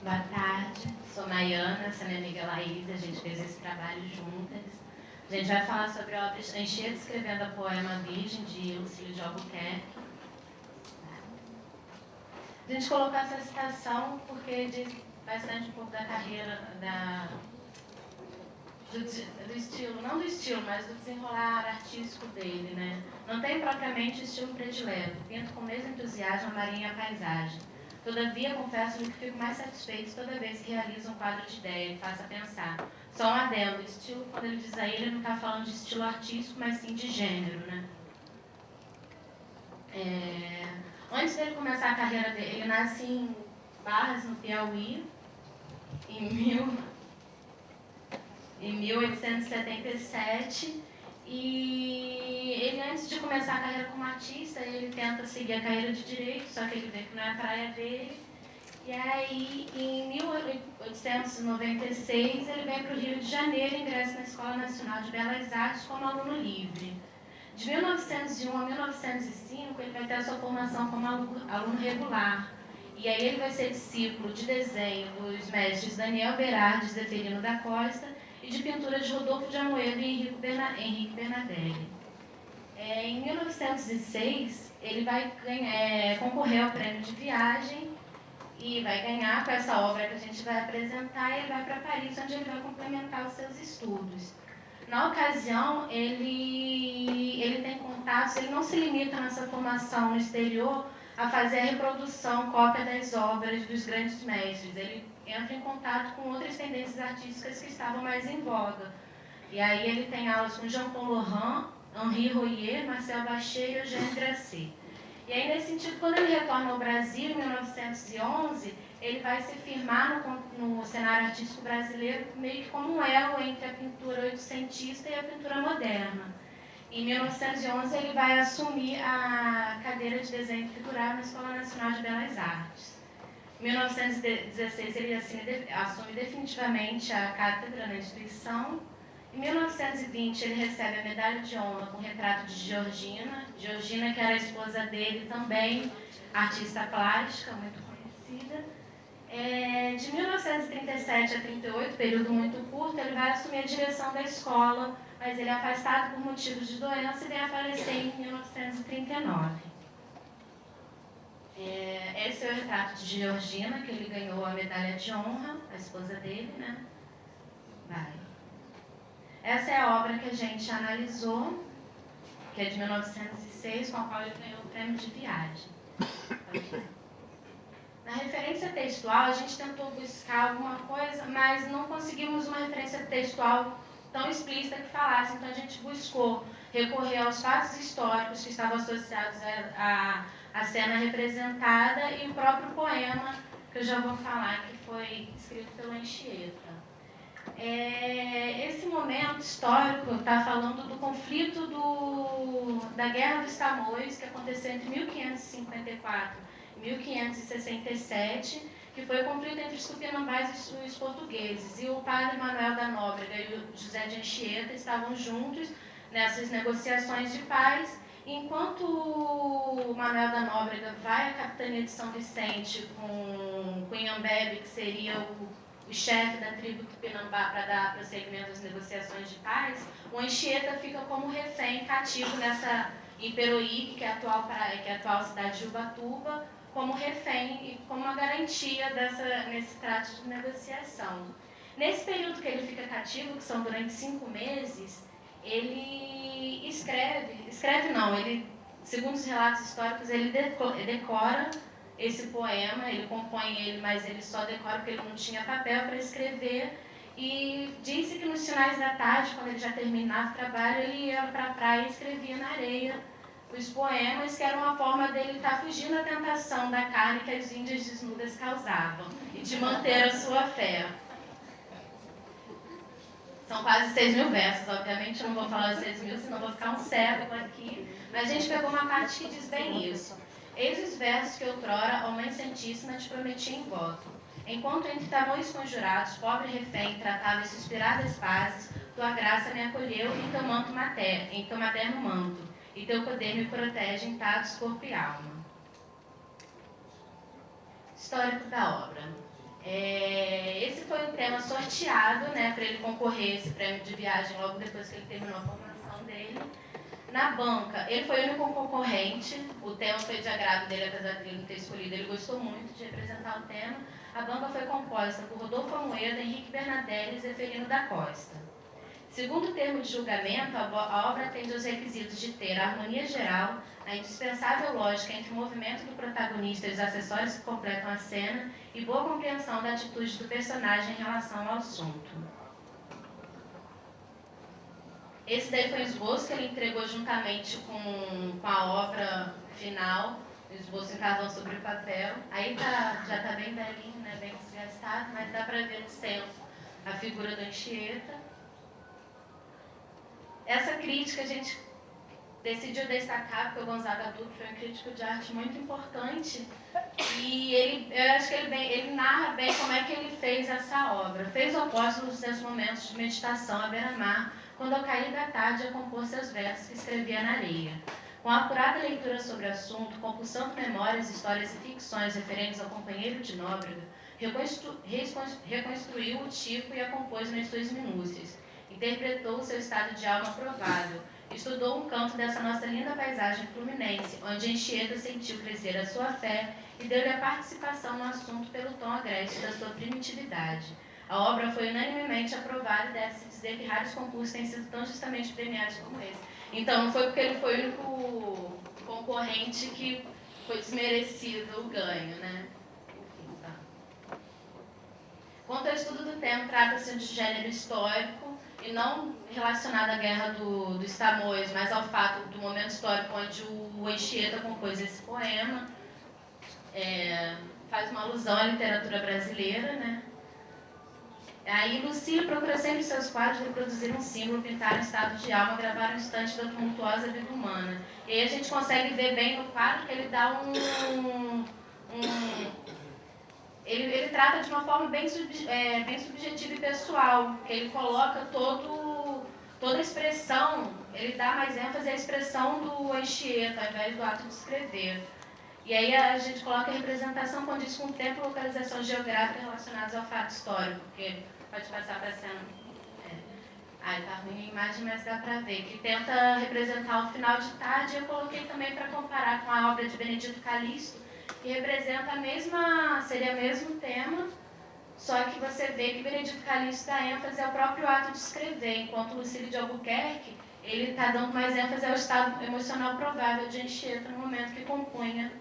Boa tarde, sou Maiana, essa é minha amiga Laís, a gente fez esse trabalho juntas. A gente vai falar sobre a obra Anchieta escrevendo a poema Virgem, de Lucílio de Albuquerque. A gente colocou essa citação porque diz bastante um pouco da carreira, do estilo, não do estilo, mas do desenrolar artístico dele, né? Não tem propriamente estilo predileto, pinto com o mesmo entusiasmo a marinha e a paisagem. Todavia, confesso-lhe que fico mais satisfeito toda vez que realizo um quadro de ideia e faço a pensar. Só um adendo, estilo, quando ele diz aí, ele não está falando de estilo artístico, mas sim de gênero, né? Antes dele começar a carreira dele, ele nasce em Barras, no Piauí, em 1877, e ele, antes de começar a carreira como artista, ele tenta seguir a carreira de direito, só que ele vê que não é a praia dele. E aí, em 1896, ele vem para o Rio de Janeiro e ingressa na Escola Nacional de Belas Artes como aluno livre. De 1901 a 1905, ele vai ter a sua formação como aluno regular. E aí ele vai ser discípulo de desenho dos mestres Daniel Berardi e Zeferino da Costa e de pintura de Rodolfo de Amoedo e Henrique Bernadelli. Em 1906, ele vai concorrer ao prêmio de viagem e vai ganhar com essa obra que a gente vai apresentar, e ele vai para Paris, onde ele vai complementar os seus estudos. Na ocasião, ele tem contatos, ele não se limita nessa formação no exterior a fazer a reprodução, cópia das obras dos grandes mestres. Ele entra em contato com outras tendências artísticas que estavam mais em voga. E aí ele tem aulas com Jean-Paul Laurent, Henri Royer, Marcel Bachet e Eugène Grasset. E aí, nesse sentido, quando ele retorna ao Brasil, em 1911, ele vai se firmar no cenário artístico brasileiro meio que como um elo entre a pintura oitocentista e a pintura moderna. Em 1911, ele vai assumir a cadeira de desenho figurado na Escola Nacional de Belas Artes. Em 1916, ele assume definitivamente a cátedra na instituição. Em 1920, ele recebe a medalha de honra com o retrato de Georgina, que era a esposa dele também, artista plástica, muito conhecida. De 1937 a 38, período muito curto, ele vai assumir a direção da escola, mas ele é afastado por motivos de doença e vem a falecer em 1939. Esse é o retrato de Georgina, que ele ganhou a medalha de honra, a esposa dele, né? Essa é a obra que a gente analisou, que é de 1906, com a qual ele ganhou o prêmio de viagem. Na referência textual, a gente tentou buscar alguma coisa, mas não conseguimos uma referência textual tão explícita que falasse. Então, a gente buscou recorrer aos fatos históricos que estavam associados à cena representada e o próprio poema, que eu já vou falar, que foi escrito pelo Anchieta. Esse momento histórico está falando do conflito da Guerra dos Tamoios, que aconteceu entre 1554 e 1567, que foi o conflito entre os tupinambás e os portugueses. E o padre Manuel da Nóbrega e o José de Anchieta estavam juntos nessas negociações de paz. Enquanto o Manuel da Nóbrega vai à capitania de São Vicente com Inhambebe, que seria o chefe da tribo Tupinambá, para dar prosseguimento às negociações de paz, o Anchieta fica como refém, cativo em Peruíbe, que é a atual cidade de Ubatuba, como refém e como uma garantia nesse trato de negociação. Nesse período que ele fica cativo, que são durante 5 meses, ele segundo os relatos históricos, ele decora esse poema, ele compõe ele, mas ele só decora porque ele não tinha papel para escrever. E disse que nos finais da tarde, quando ele já terminava o trabalho, ele ia para a praia e escrevia na areia os poemas, que era uma forma dele estar fugindo da tentação da carne que as índias desnudas causavam e de manter a sua fé. São quase 6.000 versos, obviamente eu não vou falar os 6.000, senão vou ficar um cego aqui, mas a gente pegou uma parte que diz bem isso. Eis os versos que outrora, ó Mãe Santíssima, te prometi em voto. Enquanto entre tamoios conjurados, pobre refém, tratava suspiradas pazes, tua graça me acolheu em teu materno manto, e teu poder me protege intactos corpo e alma. Histórico da obra. Esse foi o tema sorteado, né, para ele concorrer a esse prêmio de viagem logo depois que ele terminou a formação dele. Na banca, ele foi o único concorrente, o tema foi de agrado dele, apesar de ele não ter escolhido, ele gostou muito de representar o tema. A banca foi composta por Rodolfo Amoedo, Henrique Bernadelli e Zeferino da Costa. Segundo o termo de julgamento, a obra atende aos requisitos de ter a harmonia geral, a indispensável lógica entre o movimento do protagonista e os acessórios que completam a cena e boa compreensão da atitude do personagem em relação ao assunto. Esse daí foi o esboço que ele entregou juntamente com a obra final, o esboço em carvão sobre o papel. Aí já está bem velhinho, né, bem desgastado, mas dá para ver no centro a figura do Anchieta. Essa crítica a gente decidiu destacar, porque o Gonzaga Turco foi um crítico de arte muito importante, e eu acho que ele narra bem como é que ele fez essa obra. Fez opostos nos seus momentos de meditação à beira-mar, quando ao cair da tarde ia compor seus versos que escrevia na areia. Com a apurada leitura sobre o assunto, compulsando memórias, histórias e ficções referentes ao companheiro de Nóbrega, reconstruiu o tipo e a compôs nas suas minúcias. Interpretou o seu estado de alma provável, estudou um canto dessa nossa linda paisagem fluminense, onde Anchieta sentiu crescer a sua fé e deu-lhe a participação no assunto pelo tom agreste da sua primitividade. A obra foi unanimemente aprovada e deve-se dizer que raros concursos têm sido tão justamente premiados como esse. Então, não foi porque ele foi o único concorrente que foi desmerecido o ganho, né? Enfim, tá. Quanto ao estudo do tema, trata-se de gênero histórico e não relacionado à guerra dos Tamoios, mas ao fato do momento histórico onde o Anchieta compôs esse poema. Faz uma alusão à literatura brasileira, né? Aí Lucílio procura sempre em seus quadros reproduzir um símbolo, pintar um estado de alma, gravar um instante da tumultuosa vida humana. E aí a gente consegue ver bem no quadro que ele dá ele trata de uma forma bem subjetiva e pessoal, que ele coloca toda a expressão, ele dá mais ênfase à expressão do Anchieta, ao invés do ato de escrever. E aí a gente coloca a representação condiz com o tempo e localização geográfica relacionados ao fato histórico, porque pode passar para a cena. Tá ruim a imagem, mas dá para ver, que tenta representar o final de tarde. Eu coloquei também para comparar com a obra de Benedito Calixto, que representa seria o mesmo tema, só que você vê que Benedito Calixto dá ênfase ao próprio ato de escrever, enquanto Lucílio de Albuquerque, ele está dando mais ênfase ao estado emocional provável de Anchieta no momento que compunha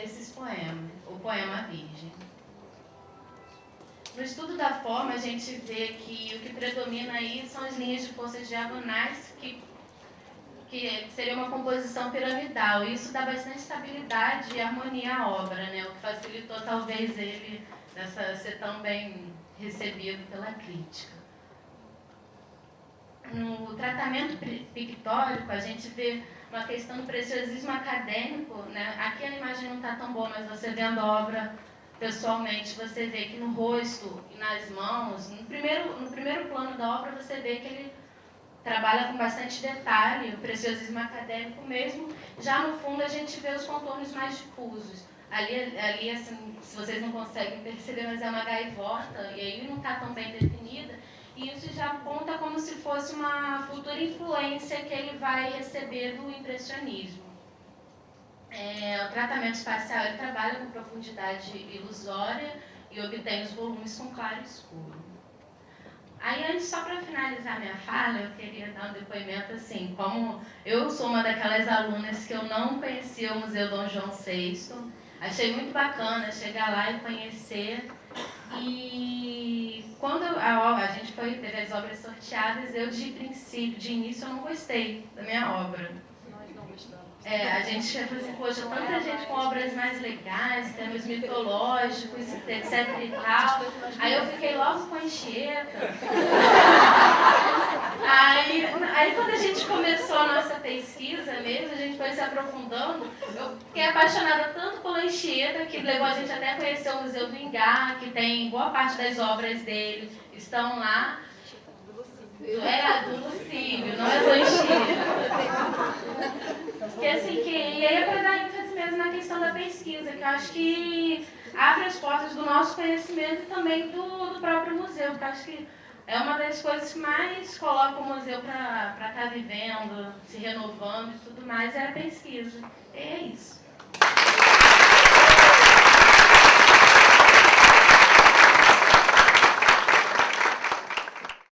esses poemas, o poema Virgem. No estudo da forma, a gente vê que o que predomina aí são as linhas de forças diagonais, que seria uma composição piramidal. Isso dá bastante estabilidade e harmonia à obra, né? O que facilitou talvez ele ser tão bem recebido pela crítica. No tratamento pictórico, a gente vê uma questão do preciosismo acadêmico, né? Aqui a imagem não está tão boa, mas você vendo a obra pessoalmente, você vê que no rosto e nas mãos, no primeiro plano da obra, você vê que ele trabalha com bastante detalhe, o preciosismo acadêmico mesmo. Já no fundo, a gente vê os contornos mais difusos. Ali assim, se vocês não conseguem perceber, mas é uma gaivota, e aí não está tão bem definida. E isso já aponta como se fosse uma futura influência que ele vai receber do impressionismo. O tratamento espacial, ele trabalha com profundidade ilusória e obtém os volumes com claro e escuro. Aí, antes, só para finalizar minha fala, eu queria dar um depoimento assim, como eu sou uma daquelas alunas que eu não conhecia o Museu Dom João VI, achei muito bacana chegar lá e conhecer. E quando a gente teve as obras sorteadas, eu de início eu não gostei da minha obra. Nós não gostamos. A gente falou assim, poxa, tanta gente com obras mais legais, temas mitológicos, etc e tal. Aí eu fiquei logo com a Anchieta. Aí quando a gente começou a nossa pesquisa mesmo, a gente foi se aprofundando, eu fiquei apaixonada tanto pela Anchieta, que levou a gente até a conhecer o Museu do Ingá, que tem boa parte das obras dele, estão lá. Do Lucílio, não é do Anchieta. E aí é para dar ênfase mesmo mesmo na questão da pesquisa, que eu acho que abre as portas do nosso conhecimento e também do próprio museu, porque eu acho que é uma das coisas que mais coloca o museu para estar vivendo, se renovando e tudo mais, é a pesquisa. É isso.